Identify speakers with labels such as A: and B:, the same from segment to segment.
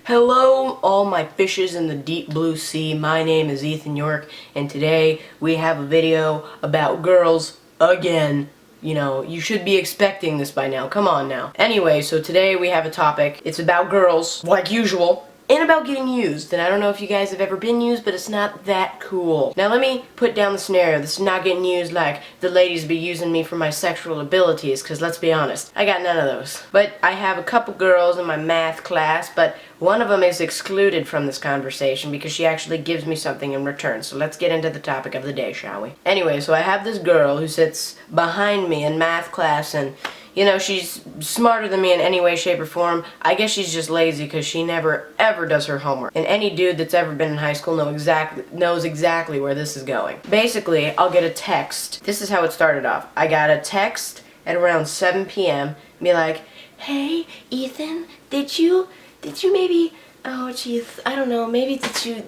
A: Hello, all my fishes in the deep blue sea. My name is Ethan Yorke, and today we have a video about girls again. You know, you should be expecting this by now. Come on now. Anyway, so today we have a topic. It's about girls, like usual, and about getting used. And I don't know if you guys have ever been used, but it's not that cool. Now let me put down the scenario. This is not getting used like the ladies be using me for my sexual abilities, because let's be honest, I got none of those. But I have a couple girls in my math class, but one of them is excluded from this conversation because she actually gives me something in return. So let's get into the topic of the day, shall we? Anyway, so I have this girl who sits behind me in math class, and you know, she's smarter than me in any way, shape, or form. I guess she's just lazy because she never, ever does her homework. And any dude that's ever been in high school knows exactly where this is going. Basically, I'll get a text. This is how it started off. I got a text at around 7 p.m. Be like, hey, Ethan, did you maybe, oh jeez, I don't know, maybe did you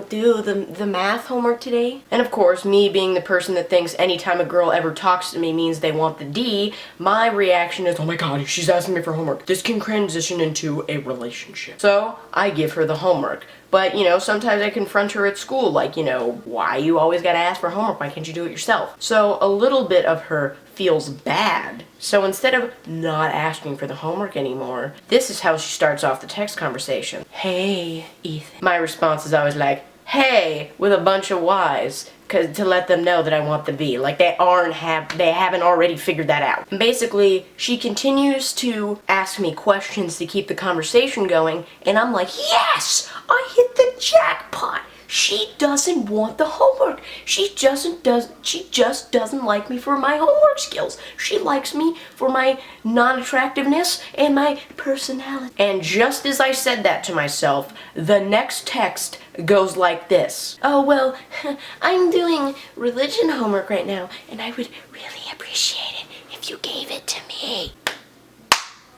A: do the math homework today? And of course, me being the person that thinks anytime a girl ever talks to me means they want the D, my reaction is, oh my god, she's asking me for homework. This can transition into a relationship. So, I give her the homework. But, you know, sometimes I confront her at school, like, you know, why you always gotta ask for homework? Why can't you do it yourself? So, a little bit of her feels bad. So instead of not asking for the homework anymore, this is how she starts off the text conversation. Hey, Ethan. My response is always like, hey, with a bunch of Y's, to let them know that I want the B. Like they haven't already figured that out. And basically, she continues to ask me questions to keep the conversation going, and I'm like, yes, I hit the jackpot. She doesn't want the homework. She just doesn't like me for my homework skills. She likes me for my non-attractiveness and my personality. And just as I said that to myself, the next text goes like this. Oh, well, I'm doing religion homework right now, and I would really appreciate it if you gave it to me.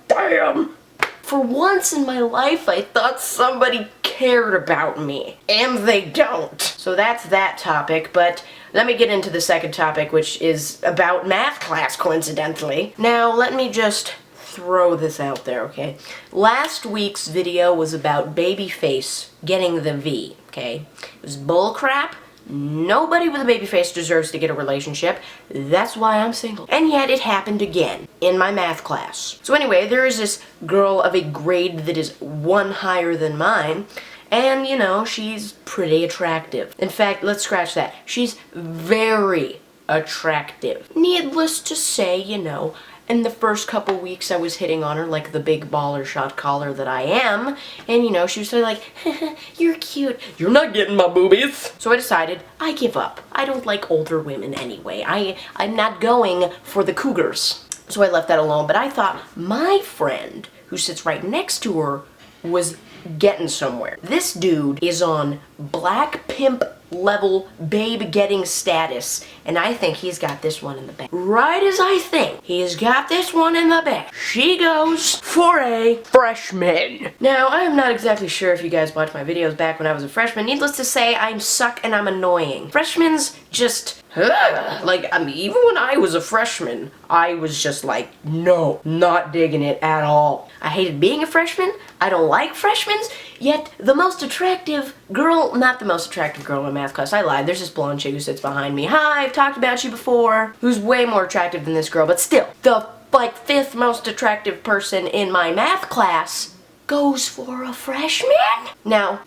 A: Damn! For once in my life, I thought somebody cared about me. And they don't. So that's that topic, but let me get into the second topic, which is about math class, coincidentally. Now, let me just throw this out there, okay? Last week's video was about Babyface getting the V, okay? It was bullcrap. Nobody with a baby face deserves to get a relationship. That's why I'm single. And yet it happened again in my math class. So anyway, there is this girl of a grade that is one higher than mine, and you know, she's pretty attractive. In fact, let's scratch that. She's very attractive. Needless to say, you know, in the first couple weeks I was hitting on her like the big baller shot caller that I am, and you know, she was sort of like, you're cute. You're not getting my boobies. So I decided, I give up. I don't like older women anyway. I'm not going for the cougars. So I left that alone, but I thought my friend, who sits right next to her, was getting somewhere. This dude is on black pimp level babe getting status, and I think he's got this one in the bag. Right as I think he's got this one in the bag, she goes for a freshman. Now, I am not exactly sure if you guys watched my videos back when I was a freshman. Needless to say, I'm suck and I'm annoying. Freshmen's just, like, I mean, even when I was a freshman, I was just like, no, not digging it at all. I hated being a freshman. I don't like freshmen, yet the most attractive girl, not the most attractive girl in math class, I lied, there's this blonde chick who sits behind me, hi, I've talked about you before, who's way more attractive than this girl, but still, the, like, fifth most attractive person in my math class goes for a freshman? Now,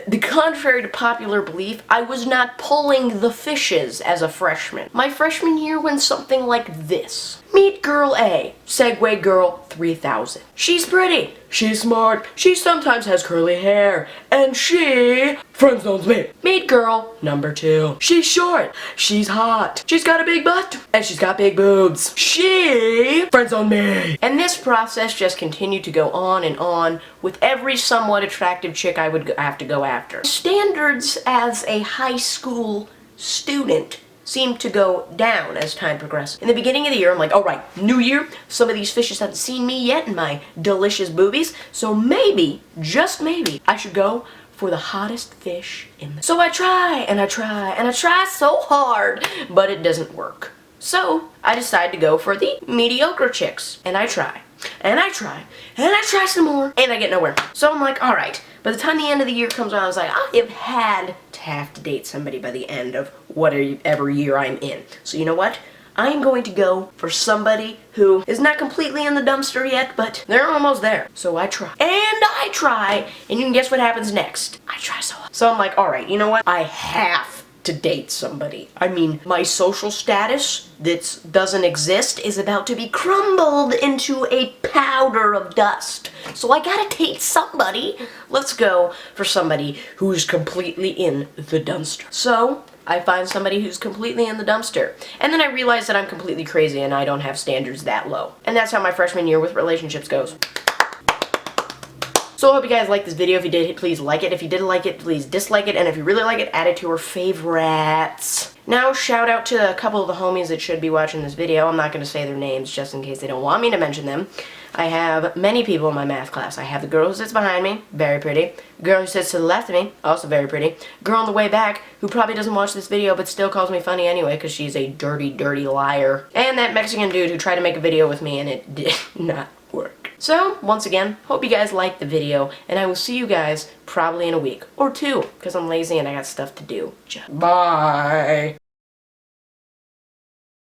A: the contrary to popular belief, I was not pulling the fishes as a freshman. My freshman year went something like this. Meet girl A, Segway girl 3000. She's pretty, she's smart, she sometimes has curly hair, and she friend zones me. Meet girl number 2. She's short, she's hot, she's got a big butt, and she's got big boobs. She friend zoned me. And this process just continued to go on and on with every somewhat attractive chick I would have to go after. Standards as a high school student seemed to go down as time progressed. In the beginning of the year, I'm like, alright, new year, some of these fishes haven't seen me yet in my delicious boobies, so maybe, just maybe, I should go for the hottest fish in the... So I try, and I try, and I try so hard, but it doesn't work. So, I decide to go for the mediocre chicks, and I try, and I try, and I try some more, and I get nowhere. So I'm like, alright, By the time the end of the year comes around, I was like, I have had to have to date somebody by the end of whatever year I'm in. So you know what? I'm going to go for somebody who is not completely in the dumpster yet, but they're almost there. So I try. And I try, and you can guess what happens next. I try so hard. So I'm like, alright, you know what? I have to date somebody. I mean, my social status that doesn't exist is about to be crumbled into a powder of dust. So I gotta date somebody. Let's go for somebody who's completely in the dumpster. So I find somebody who's completely in the dumpster. And then I realize that I'm completely crazy and I don't have standards that low. And that's how my freshman year with relationships goes. So I hope you guys liked this video. If you did, please like it. If you didn't like it, please dislike it. And if you really like it, add it to your favorites. Now, shout out to a couple of the homies that should be watching this video. I'm not going to say their names just in case they don't want me to mention them. I have many people in my math class. I have the girl who sits behind me, very pretty. Girl who sits to the left of me, also very pretty. Girl on the way back, who probably doesn't watch this video but still calls me funny anyway because she's a dirty, dirty liar. And that Mexican dude who tried to make a video with me and it did not work. So, once again, hope you guys liked the video, and I will see you guys probably in a week or two, because I'm lazy and I got stuff to do. Bye!